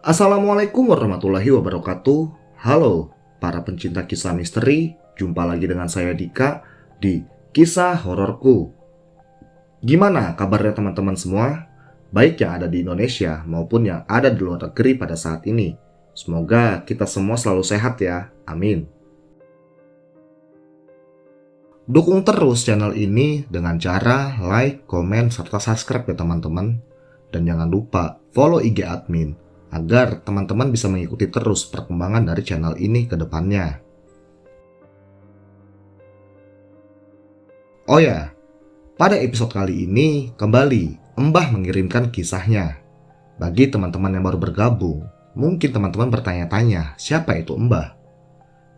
Assalamualaikum warahmatullahi wabarakatuh. Halo para pencinta kisah misteri, jumpa lagi dengan saya Dika di Kisah Hororku. Gimana kabarnya teman-teman semua? Baik yang ada di Indonesia maupun yang ada di luar negeri pada saat ini. Semoga kita semua selalu sehat ya, amin. Dukung terus channel ini dengan cara like, komen, serta subscribe ya teman-teman. Dan jangan lupa follow IG admin agar teman-teman bisa mengikuti terus perkembangan dari channel ini ke depannya. Oh ya, pada episode kali ini kembali Mbah mengirimkan kisahnya. Bagi teman-teman yang baru bergabung, mungkin teman-teman bertanya-tanya siapa itu Mbah.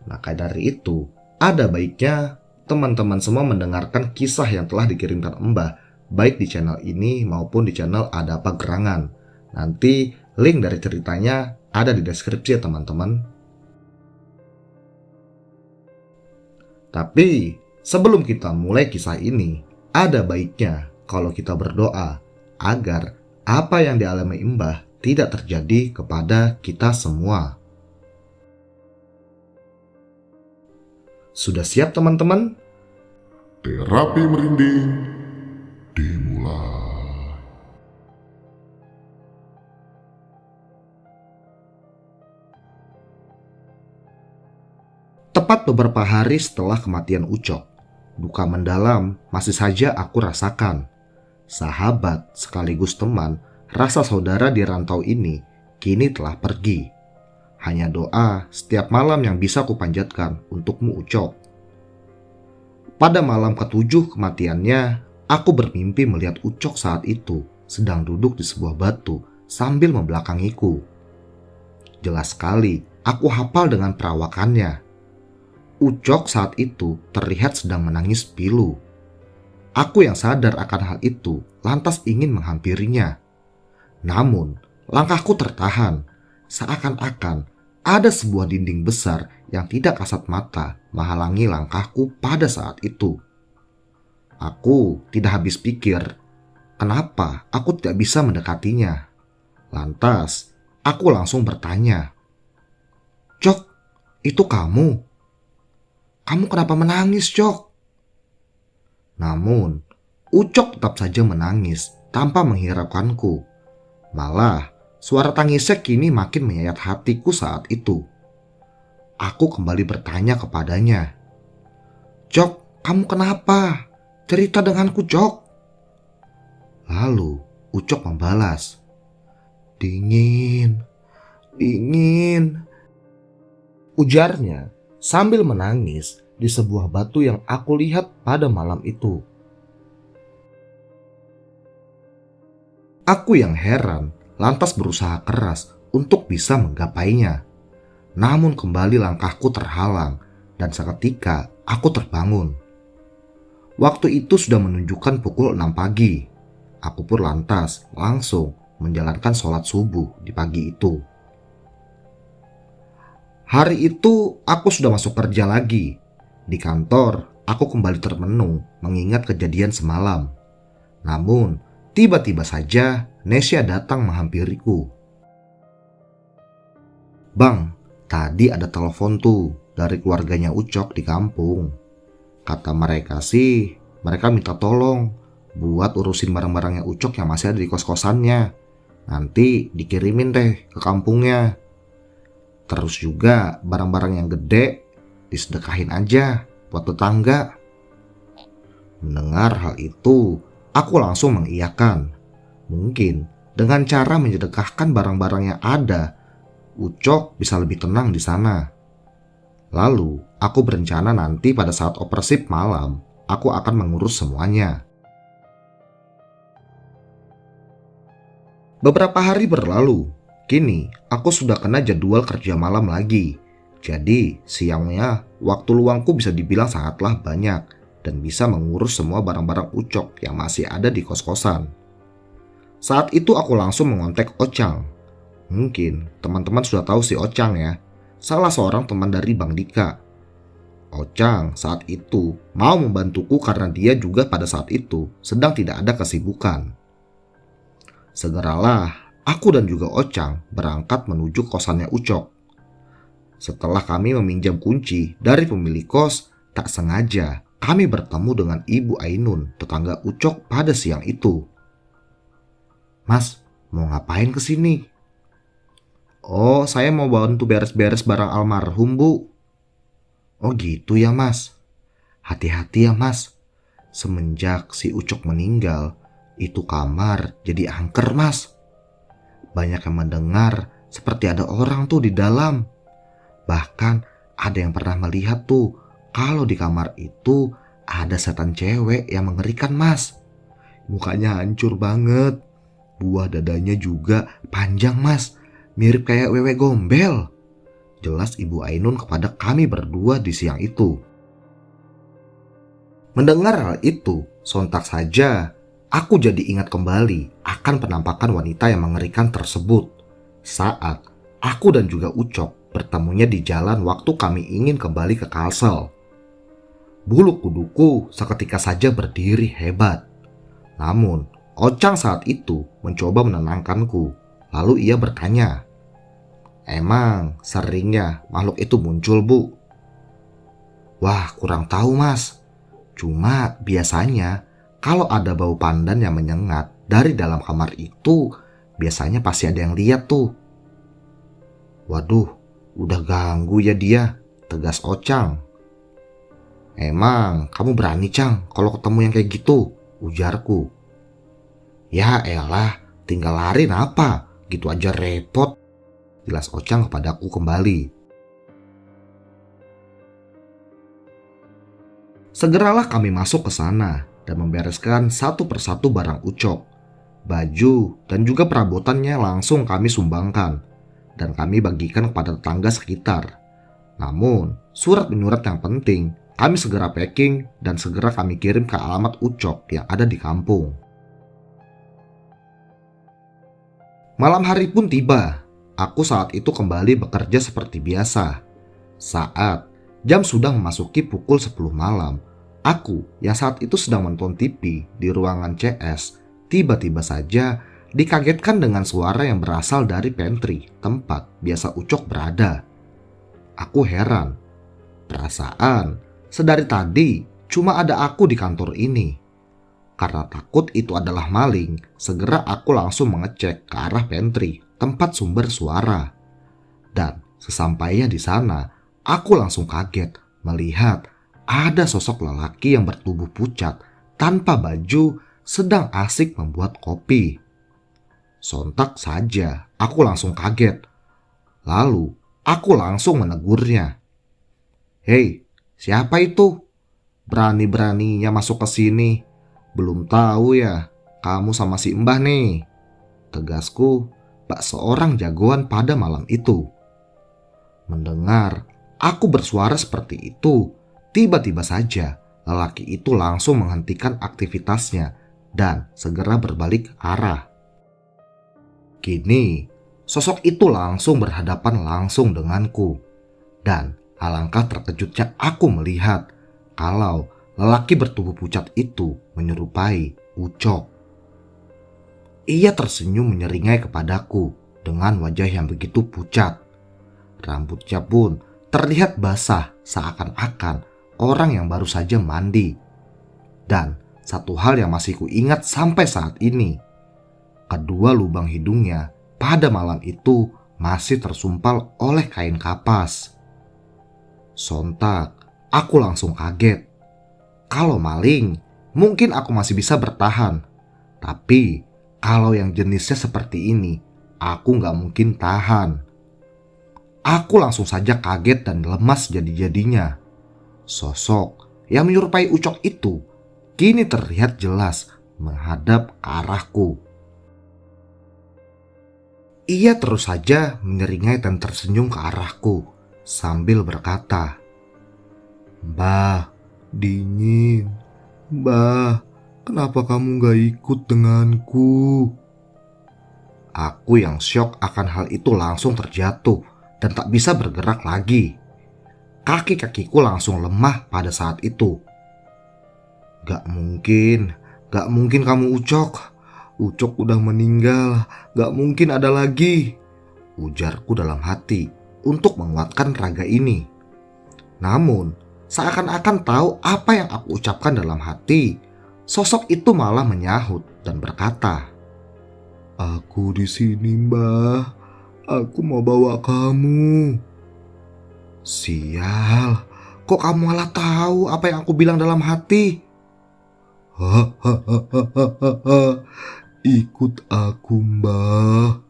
Maka dari itu, ada baiknya teman-teman semua mendengarkan kisah yang telah dikirimkan Mbah, baik di channel ini maupun di channel Ada Apa Gerangan. Nanti link dari ceritanya ada di deskripsi ya teman-teman. Tapi sebelum kita mulai kisah ini, ada baiknya kalau kita berdoa agar apa yang dialami Mbah tidak terjadi kepada kita semua. Sudah siap teman-teman? Terapi merinding dimulai. Tepat beberapa hari setelah kematian Ucok, duka mendalam masih saja aku rasakan. Sahabat sekaligus teman, rasa saudara di rantau ini kini telah pergi. Hanya doa setiap malam yang bisa kupanjatkan untukmu Ucok. Pada malam ketujuh kematiannya, aku bermimpi melihat Ucok saat itu sedang duduk di sebuah batu sambil membelakangiku. Jelas sekali, aku hafal dengan perawakannya. Ucok saat itu terlihat sedang menangis pilu. Aku yang sadar akan hal itu lantas ingin menghampirinya. Namun, langkahku tertahan, seakan-akan ada sebuah dinding besar yang tidak kasat mata menghalangi langkahku pada saat itu. Aku tidak habis pikir, kenapa aku tidak bisa mendekatinya. Lantas, aku langsung bertanya, "Cok, itu kamu? Kamu kenapa menangis, Cok?" Namun, Ucok tetap saja menangis tanpa menghiraukanku. Malah, suara tangisnya kini makin menyayat hatiku saat itu. Aku kembali bertanya kepadanya, "Cok, kamu kenapa? Cerita denganku, Cok." Lalu, Ucok membalas, "Dingin, dingin," ujarnya sambil menangis di sebuah batu yang aku lihat pada malam itu. Aku yang heran lantas berusaha keras untuk bisa menggapainya. Namun kembali langkahku terhalang dan seketika aku terbangun. Waktu itu sudah menunjukkan pukul 6 pagi. Aku pun lantas langsung menjalankan sholat subuh di pagi itu. Hari itu aku sudah masuk kerja lagi. Di kantor, aku kembali termenung mengingat kejadian semalam. Namun, tiba-tiba saja Nesya datang menghampiriku. "Bang, tadi ada telepon tuh dari keluarganya Ucok di kampung. Kata mereka sih, mereka minta tolong buat urusin barang-barangnya Ucok yang masih ada di kos-kosannya. Nanti dikirimin deh ke kampungnya. Terus juga barang-barang yang gede disedekahin aja buat tetangga." Mendengar hal itu, aku langsung mengiyakan. Mungkin dengan cara menyedekahkan barang-barang yang ada, Ucok bisa lebih tenang di sana. Lalu, aku berencana nanti pada saat operasi malam, aku akan mengurus semuanya. Beberapa hari berlalu, kini aku sudah kena jadwal kerja malam lagi. Jadi, siangnya waktu luangku bisa dibilang sangatlah banyak dan bisa mengurus semua barang-barang Ucok yang masih ada di kos-kosan. Saat itu aku langsung mengontak Ocang. Mungkin teman-teman sudah tahu si Ocang ya, salah seorang teman dari Bang Dika. Ocang saat itu mau membantuku karena dia juga pada saat itu sedang tidak ada kesibukan. Segeralah aku dan juga Ocang berangkat menuju kosannya Ucok. Setelah kami meminjam kunci dari pemilik kos, tak sengaja kami bertemu dengan Ibu Ainun, tetangga Ucok pada siang itu. "Mas, mau ngapain kesini?" "Oh, saya mau bantu beres-beres barang almarhum, Bu." "Oh gitu ya, Mas. Hati-hati ya, Mas. Semenjak si Ucok meninggal, itu kamar jadi angker, Mas. Banyak yang mendengar seperti ada orang tuh di dalam. Bahkan ada yang pernah melihat tuh kalau di kamar itu ada setan cewek yang mengerikan, Mas. Mukanya hancur banget. Buah dadanya juga panjang, Mas. Mirip kayak wewe gombel." Jelas Ibu Ainun kepada kami berdua di siang itu. Mendengar hal itu, sontak saja aku jadi ingat kembali akan penampakan wanita yang mengerikan tersebut saat aku dan juga Ucok bertemunya di jalan waktu kami ingin kembali ke Kalsel. Bulu kuduku seketika saja berdiri hebat. Namun, Ocang saat itu mencoba menenangkanku. Lalu ia bertanya, "Emang seringnya makhluk itu muncul, Bu?" "Wah, kurang tahu, Mas. Cuma biasanya kalau ada bau pandan yang menyengat dari dalam kamar itu, biasanya pasti ada yang lihat tuh." "Waduh, udah ganggu ya dia," tegas Ocang. "Emang kamu berani, Cang, kalau ketemu yang kayak gitu?" ujarku. "Ya elah, tinggal lari apa? Gitu aja repot," jelas Ocang kepadaku kembali. Segeralah kami masuk ke sana dan membereskan satu persatu barang Ucok. Baju dan juga perabotannya langsung kami sumbangkan dan kami bagikan kepada tetangga sekitar. Namun, surat menyurat yang penting kami segera packing dan segera kami kirim ke alamat Ucok yang ada di kampung. Malam hari pun tiba. Aku saat itu kembali bekerja seperti biasa. Saat jam sudah memasuki pukul 10 malam, aku yang saat itu sedang menonton TV di ruangan CS, tiba-tiba saja dikagetkan dengan suara yang berasal dari pantry, tempat biasa Ucok berada. Aku heran. Perasaan sedari tadi cuma ada aku di kantor ini. Karena takut itu adalah maling, segera aku langsung mengecek ke arah pantry, tempat sumber suara. Dan sesampainya di sana, aku langsung kaget melihat ada sosok lelaki yang bertubuh pucat tanpa baju sedang asik membuat kopi. Sontak saja aku langsung kaget. Lalu aku langsung menegurnya. "Hei, siapa itu? Berani-beraninya masuk ke sini. Belum tahu ya, kamu sama si Mbah nih," tegasku bak seorang jagoan pada malam itu. Mendengar aku bersuara seperti itu, tiba-tiba saja lelaki itu langsung menghentikan aktivitasnya dan segera berbalik arah. Kini, sosok itu langsung berhadapan langsung denganku. Dan alangkah terkejutnya aku melihat kalau lelaki bertubuh pucat itu menyerupai Ucok. Ia tersenyum menyeringai kepadaku dengan wajah yang begitu pucat. Rambutnya pun terlihat basah seakan-akan orang yang baru saja mandi. Dan satu hal yang masih kuingat sampai saat ini, kedua lubang hidungnya pada malam itu masih tersumpal oleh kain kapas. Sontak, aku langsung kaget. Kalau maling, mungkin aku masih bisa bertahan. Tapi kalau yang jenisnya seperti ini, aku gak mungkin tahan. Aku langsung saja kaget dan lemas jadi-jadinya. Sosok yang menyerupai Ucok itu kini terlihat jelas menghadap ke arahku. Ia terus saja menyeringai dan tersenyum ke arahku sambil berkata, "Mbah, dingin. Mbah, kenapa kamu gak ikut denganku?" Aku yang syok akan hal itu langsung terjatuh dan tak bisa bergerak lagi. Kaki-kakiku langsung lemah pada saat itu. Gak mungkin kamu Ucok. Ucok udah meninggal, gak mungkin ada lagi, ujarku dalam hati untuk menguatkan raga ini. Namun, seakan-akan tahu apa yang aku ucapkan dalam hati, sosok itu malah menyahut dan berkata, "Aku di sini, Mbah. Aku mau bawa kamu." Sial, kok kamu malah tahu apa yang aku bilang dalam hati? Hahaha, ikut aku, Mbah.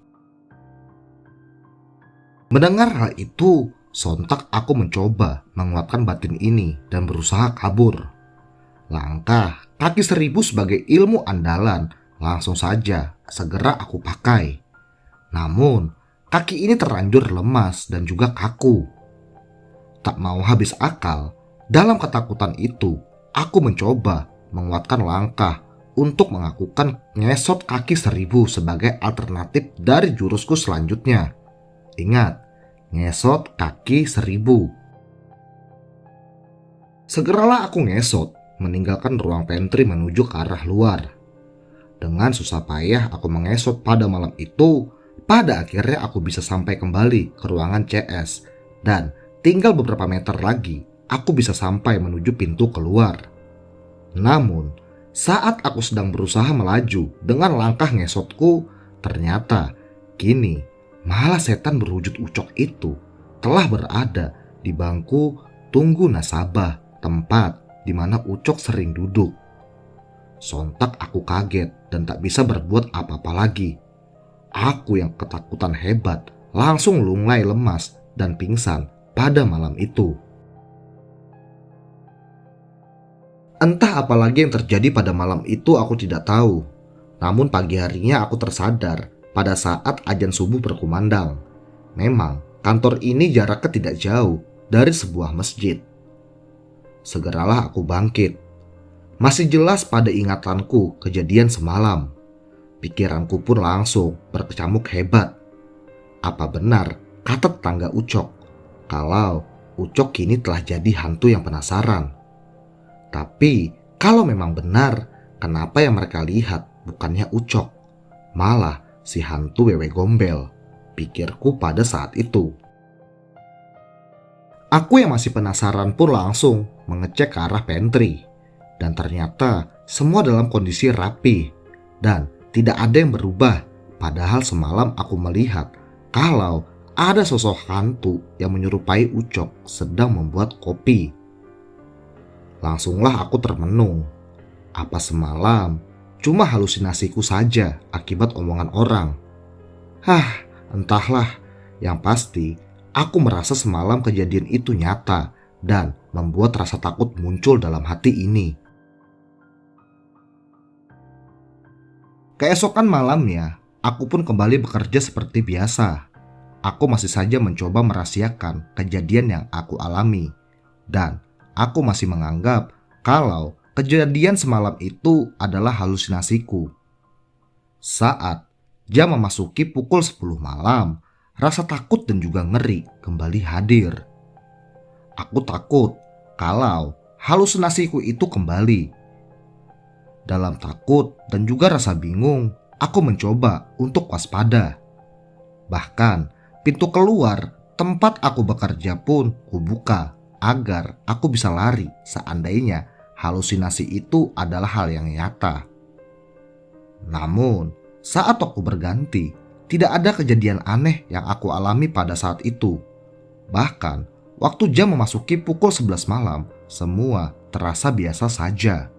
Mendengar hal itu, sontak aku mencoba menguatkan batin ini dan berusaha kabur. Langkah kaki 1000 sebagai ilmu andalan langsung saja segera aku pakai. Namun, kaki ini terlanjur lemas dan juga kaku. Tak mau habis akal, dalam ketakutan itu, aku mencoba menguatkan langkah untuk mengakukan ngesot kaki 1000 sebagai alternatif dari jurusku selanjutnya. Ingat, ngesot kaki 1000. Segeralah aku ngesot, meninggalkan ruang pantry menuju ke arah luar. Dengan susah payah aku mengesot pada malam itu, pada akhirnya aku bisa sampai kembali ke ruangan CS. Dan tinggal beberapa meter lagi, aku bisa sampai menuju pintu keluar. Namun, saat aku sedang berusaha melaju dengan langkah ngesotku, ternyata kini malah setan berwujud Ucok itu telah berada di bangku tunggu nasabah, tempat di mana Ucok sering duduk. Sontak aku kaget dan tak bisa berbuat apa-apa lagi. Aku yang ketakutan hebat langsung lunglai lemas dan pingsan pada malam itu. Entah apa lagi yang terjadi pada malam itu aku tidak tahu. Namun pagi harinya aku tersadar pada saat azan subuh berkumandang. Memang kantor ini jaraknya tidak jauh dari sebuah masjid. Segeralah aku bangkit. Masih jelas pada ingatanku kejadian semalam. Pikiranku pun langsung berkecamuk hebat. Apa benar kata tetangga Ucok kalau Ucok kini telah jadi hantu yang penasaran? Tapi kalau memang benar, kenapa yang mereka lihat bukannya Ucok, malah si hantu wewe gombel? Pikirku pada saat itu. Aku yang masih penasaran pun langsung mengecek ke arah pantry. Dan ternyata semua dalam kondisi rapi dan tidak ada yang berubah. Padahal semalam aku melihat kalau ada sosok hantu yang menyerupai Ucok sedang membuat kopi. Langsunglah aku termenung. Apa semalam cuma halusinasiku saja akibat omongan orang? Entahlah. Yang pasti aku merasa semalam kejadian itu nyata dan membuat rasa takut muncul dalam hati ini. Keesokan malamnya, aku pun kembali bekerja seperti biasa. Aku masih saja mencoba merahasiakan kejadian yang aku alami. Dan aku masih menganggap kalau kejadian semalam itu adalah halusinasiku. Saat jam memasuki pukul 10 malam, rasa takut dan juga ngeri kembali hadir. Aku takut kalau halusinasiku itu kembali. Dalam takut dan juga rasa bingung, aku mencoba untuk waspada. Bahkan pintu keluar tempat aku bekerja pun kubuka agar aku bisa lari seandainya halusinasi itu adalah hal yang nyata. Namun, saat aku berganti, tidak ada kejadian aneh yang aku alami pada saat itu. Bahkan, waktu jam memasuki pukul 11 malam, semua terasa biasa saja.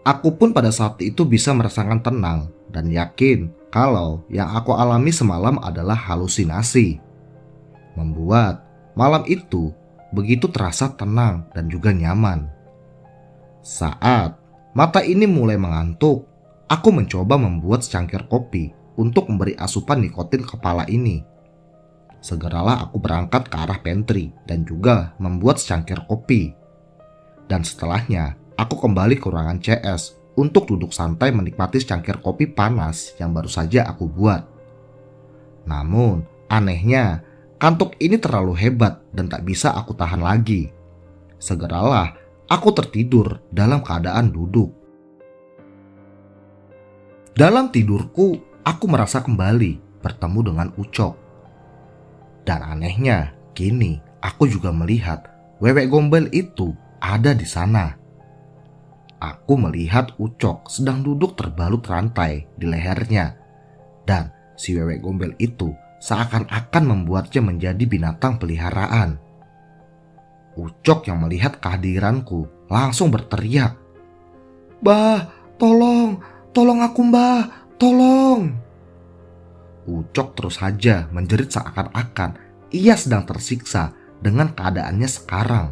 Aku pun pada saat itu bisa merasakan tenang dan yakin kalau yang aku alami semalam adalah halusinasi. Membuat malam itu begitu terasa tenang dan juga nyaman. Saat mata ini mulai mengantuk, aku mencoba membuat secangkir kopi untuk memberi asupan nikotin kepala ini. Segeralah aku berangkat ke arah pantry dan juga membuat secangkir kopi. Dan setelahnya, aku kembali ke ruangan CS untuk duduk santai menikmati secangkir kopi panas yang baru saja aku buat. Namun, anehnya, kantuk ini terlalu hebat dan tak bisa aku tahan lagi. Segeralah, aku tertidur dalam keadaan duduk. Dalam tidurku, aku merasa kembali bertemu dengan Ucok. Dan anehnya, kini aku juga melihat Wewe Gombel itu ada di sana. Aku melihat Ucok sedang duduk terbalut rantai di lehernya. Dan si Wewe Gombel itu seakan-akan membuatnya menjadi binatang peliharaan. Ucok yang melihat kehadiranku langsung berteriak, "Mbah, tolong, tolong aku mbah, tolong." Ucok terus saja menjerit seakan-akan ia sedang tersiksa dengan keadaannya sekarang.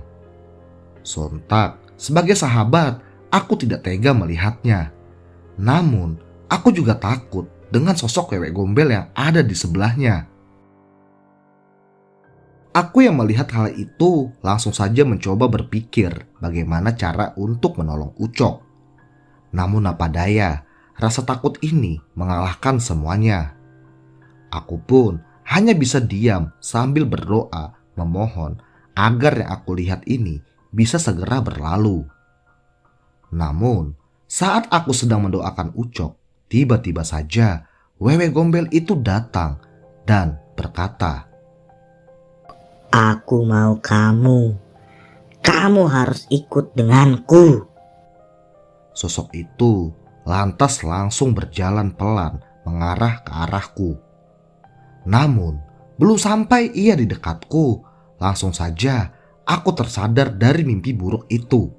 Sontak, sebagai sahabat, aku tidak tega melihatnya. Namun, aku juga takut dengan sosok Wewe Gombel yang ada di sebelahnya. Aku yang melihat hal itu langsung saja mencoba berpikir bagaimana cara untuk menolong Ucok. Namun apa daya, rasa takut ini mengalahkan semuanya. Aku pun hanya bisa diam sambil berdoa memohon agar yang aku lihat ini bisa segera berlalu. Namun saat aku sedang mendoakan Ucok, tiba-tiba saja Wewe Gombel itu datang dan berkata, "Aku mau kamu. Kamu harus ikut denganku." Sosok itu lantas langsung berjalan pelan mengarah ke arahku. Namun belum sampai ia di dekatku, langsung saja aku tersadar dari mimpi buruk itu.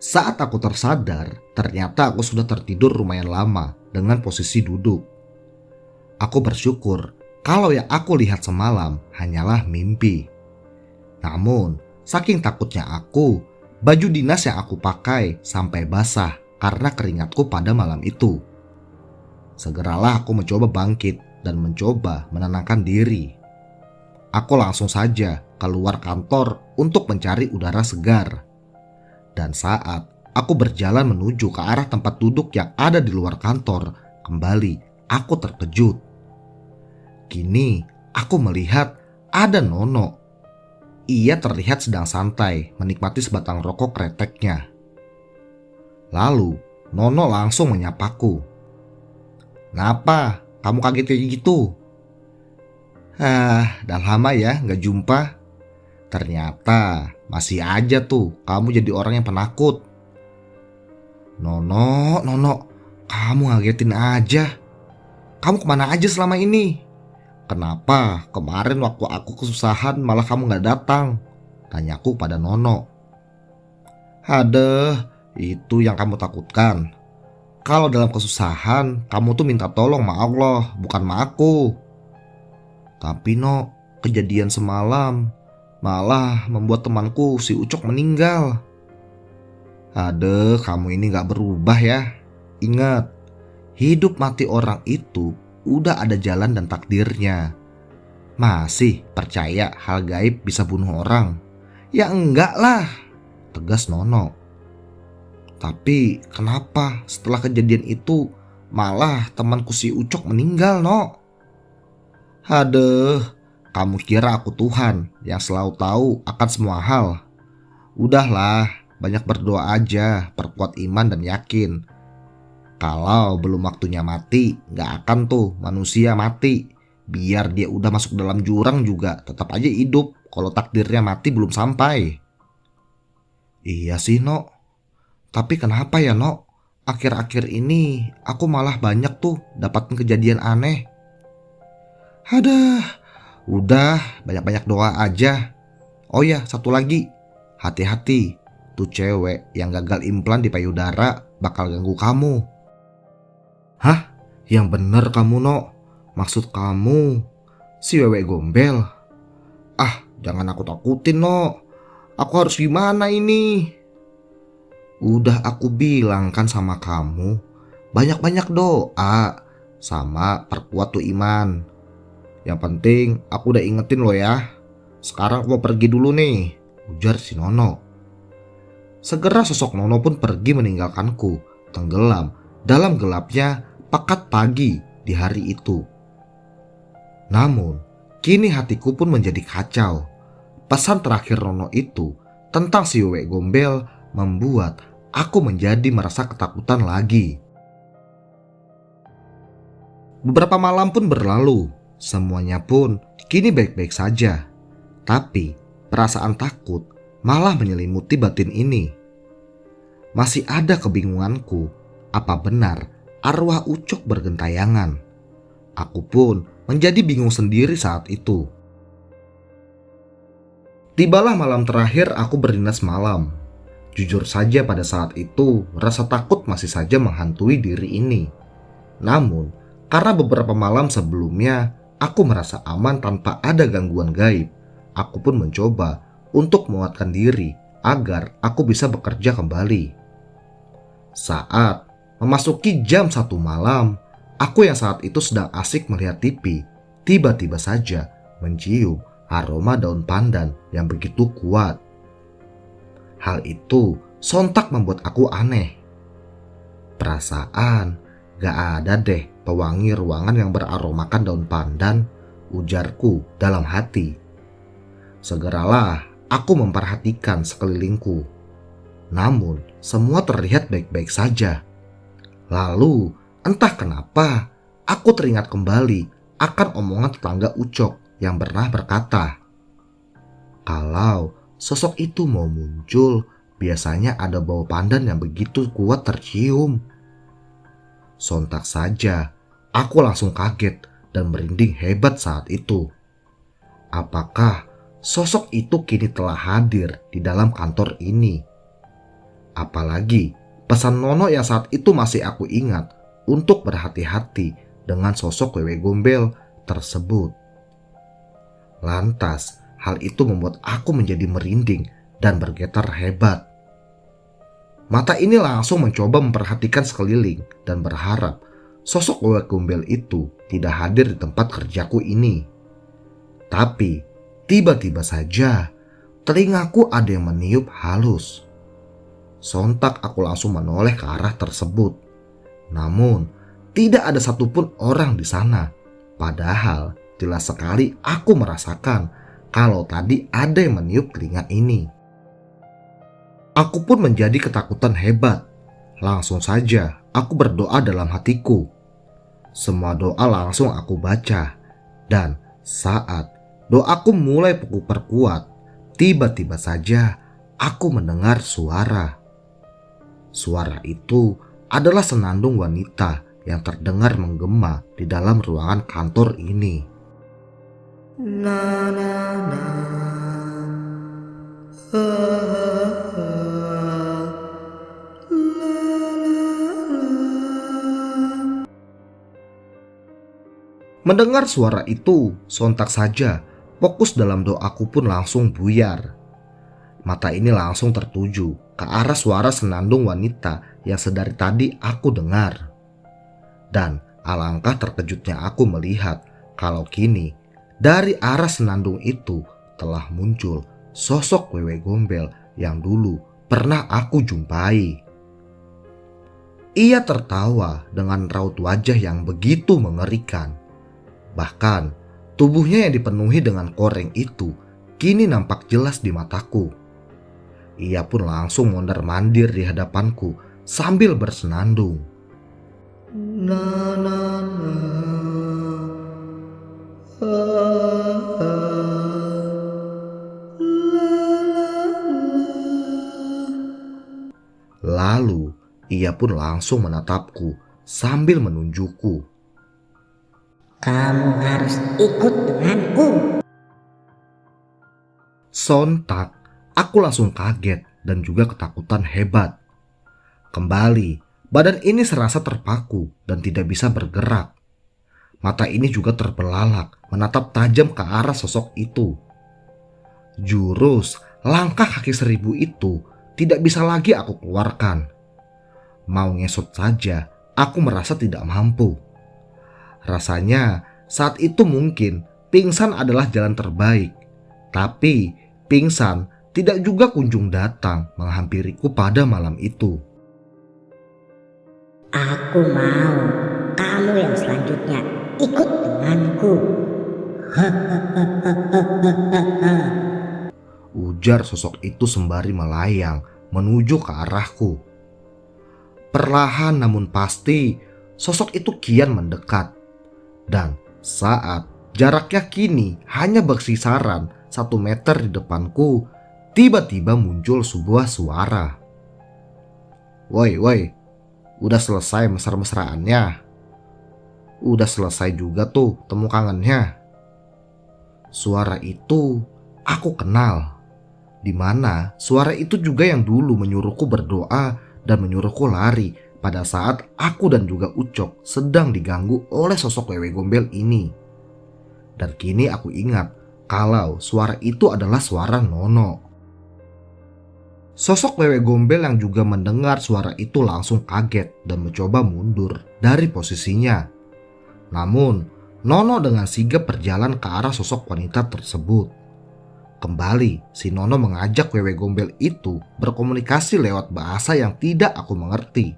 Saat aku tersadar, ternyata aku sudah tertidur lumayan lama dengan posisi duduk. Aku bersyukur kalau yang aku lihat semalam hanyalah mimpi. Namun, saking takutnya aku, baju dinas yang aku pakai sampai basah karena keringatku pada malam itu. Segeralah aku mencoba bangkit dan mencoba menenangkan diri. Aku langsung saja keluar kantor untuk mencari udara segar. Dan saat aku berjalan menuju ke arah tempat duduk yang ada di luar kantor, kembali aku terkejut. Kini aku melihat ada Nono. Ia terlihat sedang santai menikmati sebatang rokok kreteknya. Lalu Nono langsung menyapaku. "Napa? Kamu kaget kayak gitu?" Dah lama ya gak jumpa. Ternyata masih aja tuh kamu jadi orang yang penakut." Nono, kamu ngagetin aja. Kamu kemana aja selama ini? Kenapa kemarin waktu aku kesusahan malah kamu gak datang? Tanyaku pada Nono. "Aduh, itu yang kamu takutkan. Kalau dalam kesusahan, kamu tuh minta tolong sama Allah, bukan sama aku. Tapi No, kejadian semalam malah membuat temanku si Ucok meninggal." "Aduh, kamu ini gak berubah ya. Ingat, hidup mati orang itu udah ada jalan dan takdirnya. Masih percaya hal gaib bisa bunuh orang? Ya enggak lah," tegas Nono. "Tapi kenapa setelah kejadian itu malah temanku si Ucok meninggal, No?" "Aduh, kamu kira aku Tuhan yang selalu tahu akan semua hal? Udahlah, banyak berdoa aja, perkuat iman dan yakin. Kalau belum waktunya mati, gak akan tuh manusia mati. Biar dia udah masuk dalam jurang juga tetap aja hidup kalau takdirnya mati belum sampai." "Iya sih, No. Tapi kenapa ya, No? Akhir-akhir ini aku malah banyak tuh dapatin kejadian aneh." "Aduh, udah banyak-banyak doa aja. Oh ya, satu lagi. Hati-hati, tuh cewek yang gagal implan di payudara bakal ganggu kamu." "Hah? Yang bener kamu, No. Maksud kamu si Wewe Gombel? Ah, jangan aku takutin, No. Aku harus gimana ini?" "Udah aku bilang kan sama kamu, banyak-banyak doa sama perkuat tuh iman. Yang penting aku udah ingetin lo ya. Sekarang aku mau pergi dulu nih," ujar si Nono. Segera sosok Nono pun pergi meninggalkanku, tenggelam dalam gelapnya pekat pagi di hari itu. Namun, kini hatiku pun menjadi kacau. Pesan terakhir Nono itu tentang si Wewe Gombel membuat aku menjadi merasa ketakutan lagi. Beberapa malam pun berlalu, semuanya pun kini baik-baik saja. Tapi perasaan takut malah menyelimuti batin ini. Masih ada kebingunganku, apa benar arwah Ucok bergentayangan? Aku pun menjadi bingung sendiri saat itu. Tibalah malam terakhir aku berdinas malam. Jujur saja pada saat itu rasa takut masih saja menghantui diri ini. Namun karena beberapa malam sebelumnya aku merasa aman tanpa ada gangguan gaib, aku pun mencoba untuk menguatkan diri agar aku bisa bekerja kembali. Saat memasuki jam 1 malam, aku yang saat itu sedang asik melihat TV, tiba-tiba saja mencium aroma daun pandan yang begitu kuat. Hal itu sontak membuat aku aneh. Perasaan gak ada deh pewangi ruangan yang beraromakan daun pandan, ujarku dalam hati. Segeralah aku memperhatikan sekelilingku. Namun semua terlihat baik-baik saja. Lalu entah kenapa aku teringat kembali akan omongan tetangga Ucok yang pernah berkata, kalau sosok itu mau muncul, biasanya ada bau pandan yang begitu kuat tercium. Sontak saja aku langsung kaget dan merinding hebat saat itu. Apakah sosok itu kini telah hadir di dalam kantor ini? Apalagi pesan Nono yang saat itu masih aku ingat untuk berhati-hati dengan sosok Wewe Gombel tersebut. Lantas hal itu membuat aku menjadi merinding dan bergetar hebat. Mata ini langsung mencoba memperhatikan sekeliling dan berharap sosok Wewe Gombel itu tidak hadir di tempat kerjaku ini. Tapi tiba-tiba saja telingaku ada yang meniup halus. Sontak aku langsung menoleh ke arah tersebut. Namun tidak ada satupun orang di sana. Padahal jelas sekali aku merasakan kalau tadi ada yang meniup telinga ini. Aku pun menjadi ketakutan hebat. Langsung saja aku berdoa dalam hatiku. Semua doa langsung aku baca. Dan saat doaku mulai aku perkuat, tiba-tiba saja aku mendengar suara. Suara itu adalah senandung wanita yang terdengar menggema di dalam ruangan kantor ini. Na na na. Mendengar suara itu, sontak saja fokus dalam doaku pun langsung buyar. Mata ini langsung tertuju ke arah suara senandung wanita yang sedari tadi aku dengar. Dan alangkah terkejutnya aku melihat kalau kini dari arah senandung itu telah muncul sosok Wewe Gombel yang dulu pernah aku jumpai. Ia tertawa dengan raut wajah yang begitu mengerikan. Bahkan tubuhnya yang dipenuhi dengan koreng itu kini nampak jelas di mataku. Ia pun langsung mondar-mandir di hadapanku sambil bersenandung. Na na na. Lalu ia pun langsung menatapku sambil menunjukku. Kamu harus ikut denganku. Sontak aku langsung kaget dan juga ketakutan hebat. Kembali badan ini serasa terpaku dan tidak bisa bergerak. Mata ini juga terbelalak menatap tajam ke arah sosok itu. Jurus langkah kaki 1000 itu tidak bisa lagi aku keluarkan. Mau ngesot saja aku merasa tidak mampu. Rasanya saat itu mungkin pingsan adalah jalan terbaik. Tapi pingsan tidak juga kunjung datang menghampiriku pada malam itu. Aku mau kamu yang selanjutnya ikut denganku. Ujar sosok itu sembari melayang menuju ke arahku. Perlahan namun pasti, sosok itu kian mendekat. Dan saat jaraknya kini hanya berkisaran 1 meter di depanku, tiba-tiba muncul sebuah suara. Woi, woi, udah selesai mesra-mesraannya? Udah selesai juga tuh temu kangennya? Suara itu aku kenal. Dimana suara itu juga yang dulu menyuruhku berdoa dan menyuruhku lari pada saat aku dan juga Ucok sedang diganggu oleh sosok wewe gombel ini. Dan kini aku ingat kalau suara itu adalah suara Nono. Sosok wewe gombel yang juga mendengar suara itu langsung kaget dan mencoba mundur dari posisinya. Namun Nono dengan sigap berjalan ke arah sosok wanita tersebut. Kembali si Nono mengajak wewe gombel itu berkomunikasi lewat bahasa yang tidak aku mengerti.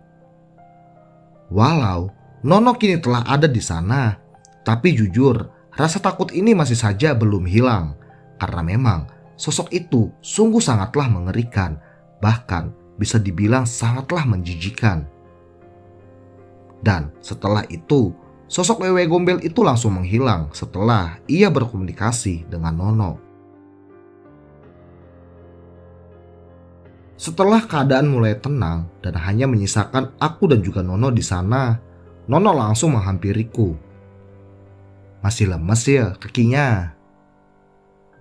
Walau Nono kini telah ada di sana, tapi jujur rasa takut ini masih saja belum hilang. Karena memang sosok itu sungguh sangatlah mengerikan, bahkan bisa dibilang sangatlah menjijikan. Dan setelah itu, sosok wewe gombel itu langsung menghilang setelah ia berkomunikasi dengan Nono. Setelah keadaan mulai tenang dan hanya menyisakan aku dan juga Nono di sana, Nono langsung menghampiriku. Masih lemes ya kakinya?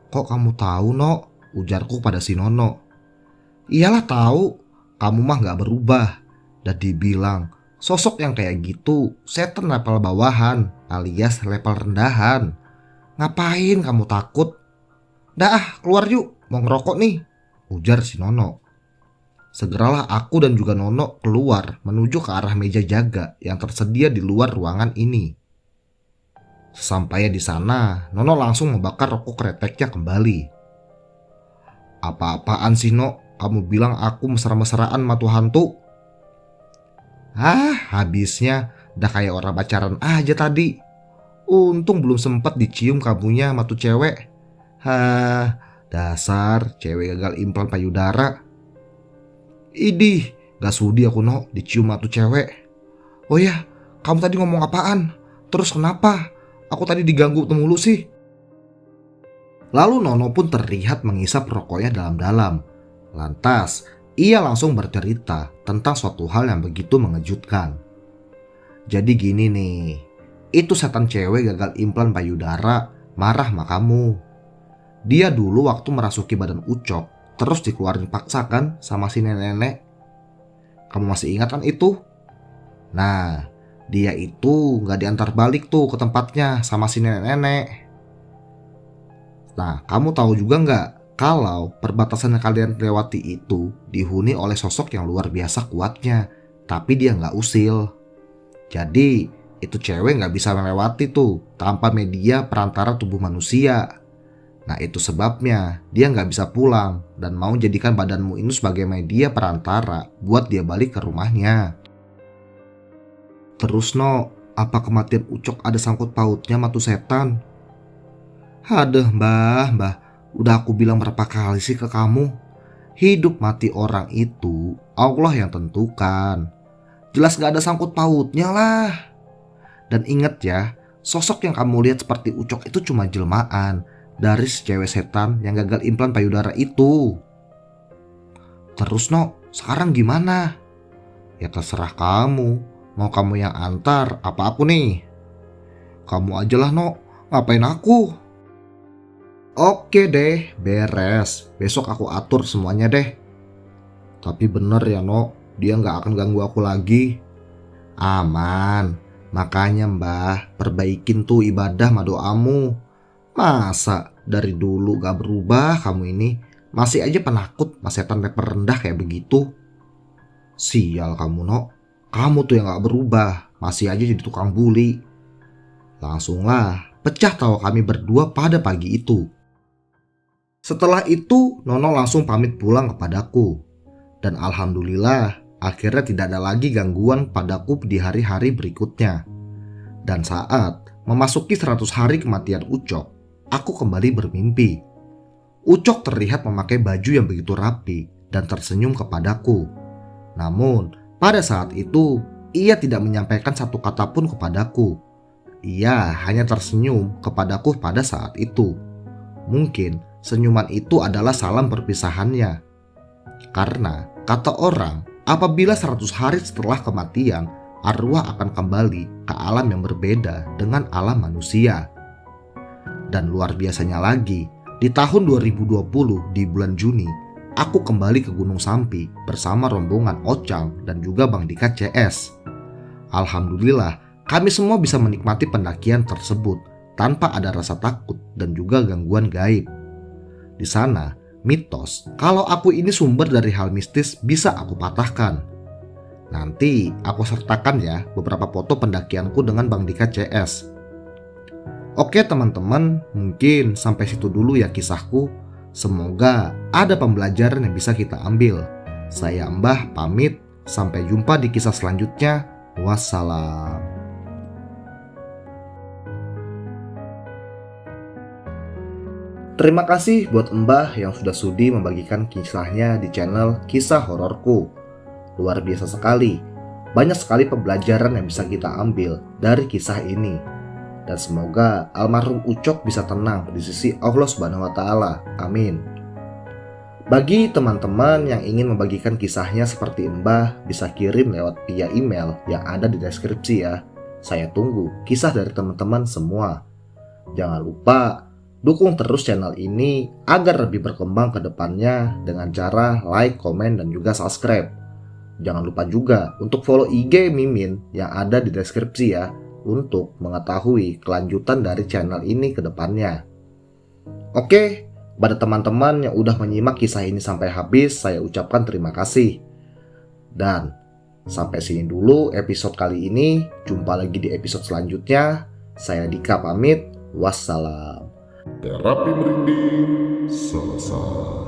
Kok kamu tahu, No? Ujarku pada si Nono. Iyalah tahu, kamu mah gak berubah. Dan dibilang, sosok yang kayak gitu setan level bawahan alias level rendahan. Ngapain kamu takut? Dah keluar yuk, mau ngerokok nih, ujar si Nono. Segeralah aku dan juga Nono keluar menuju ke arah meja jaga yang tersedia di luar ruangan ini. Sesampainya di sana, Nono langsung membakar rokok kreteknya kembali. Apa-apaan sih, No? Kamu bilang aku mesra-mesraan matu hantu? Habisnya udah kayak orang pacaran aja tadi. Untung belum sempat dicium kamunya matu cewek. Dasar cewek gagal implan payudara. Idih, gak sudi aku, No, dicium matu cewek. Oh ya, kamu tadi ngomong apaan? Terus kenapa? Aku tadi diganggu mulu sih. Lalu Nono pun terlihat mengisap rokoknya dalam-dalam. Lantas, ia langsung bercerita tentang suatu hal yang begitu mengejutkan. Jadi gini nih, itu setan cewek gagal implan payudara marah sama kamu. Dia dulu waktu merasuki badan Ucok, terus dikeluarin paksa kan sama si nenek-nenek. Kamu masih ingat kan itu? Nah, dia itu gak diantar balik tuh ke tempatnya sama si nenek-nenek. Nah, kamu tahu juga gak kalau perbatasan yang kalian lewati itu dihuni oleh sosok yang luar biasa kuatnya, tapi dia gak usil. Jadi, itu cewek gak bisa melewati tuh tanpa media perantara tubuh manusia. Nah, itu sebabnya dia gak bisa pulang dan mau jadikan badanmu ini sebagai media perantara buat dia balik ke rumahnya. Terus, No, apa kematian Ucok ada sangkut pautnya matu setan? Aduh, Mbah, udah aku bilang berapa kali sih ke kamu? Hidup mati orang itu Allah yang tentukan. Jelas gak ada sangkut pautnya lah. Dan ingat ya, sosok yang kamu lihat seperti Ucok itu cuma jelmaan dari si cewek setan yang gagal implan payudara itu. Terus, No, sekarang gimana? Ya terserah kamu. Mau kamu yang antar apa aku nih? Kamu aja lah, No. Ngapain aku? Oke deh, beres. Besok aku atur semuanya deh. Tapi bener ya, No, dia gak akan ganggu aku lagi. Aman. Makanya Mbah, perbaikin tuh ibadah sama doamu. Masa dari dulu gak berubah kamu ini? Masih aja penakut sama setan level rendah kayak begitu. Sial kamu, No. Kamu tuh yang gak berubah, masih aja jadi tukang bully. Langsunglah pecah tawa kami berdua pada pagi itu. Setelah itu Nono langsung pamit pulang kepadaku. Dan alhamdulillah akhirnya tidak ada lagi gangguan padaku di hari-hari berikutnya. Dan saat memasuki 100 hari kematian Ucok, aku kembali bermimpi. Ucok terlihat memakai baju yang begitu rapi dan tersenyum kepadaku. Namun Pada saat itu, ia tidak menyampaikan satu kata pun kepadaku. Ia hanya tersenyum kepadaku pada saat itu. Mungkin senyuman itu adalah salam perpisahannya. Karena kata orang, apabila 100 hari setelah kematian, arwah akan kembali ke alam yang berbeda dengan alam manusia. Dan luar biasanya lagi, di tahun 2020 di bulan Juni, aku kembali ke Gunung Sampi bersama rombongan Ocang dan juga Bang Dika CS. Alhamdulillah, kami semua bisa menikmati pendakian tersebut tanpa ada rasa takut dan juga gangguan gaib. Di sana, mitos kalau aku ini sumber dari hal mistis bisa aku patahkan. Nanti aku sertakan ya beberapa foto pendakianku dengan Bang Dika CS. Oke teman-teman, mungkin sampai situ dulu ya kisahku. Semoga ada pembelajaran yang bisa kita ambil. Saya Mbah pamit, sampai jumpa di kisah selanjutnya. Wassalam. Terima kasih buat Mbah yang sudah sudi membagikan kisahnya di channel Kisah Hororku. Luar biasa sekali. Banyak sekali pembelajaran yang bisa kita ambil dari kisah ini. Dan semoga almarhum Ucok bisa tenang di sisi Allah Subhanahu wa Ta'ala. Amin. Bagi teman-teman yang ingin membagikan kisahnya seperti Mbah, bisa kirim lewat via email yang ada di deskripsi ya. Saya tunggu kisah dari teman-teman semua. Jangan lupa dukung terus channel ini agar lebih berkembang ke depannya dengan cara like, komen, dan juga subscribe. Jangan lupa juga untuk follow IG Mimin yang ada di deskripsi ya, untuk mengetahui kelanjutan dari channel ini ke depannya. Oke, pada teman-teman yang udah menyimak kisah ini sampai habis, saya ucapkan terima kasih. Dan sampai sini dulu episode kali ini. Jumpa lagi di episode selanjutnya. Saya Dika pamit. Wassalam. Terapi merinding selesai.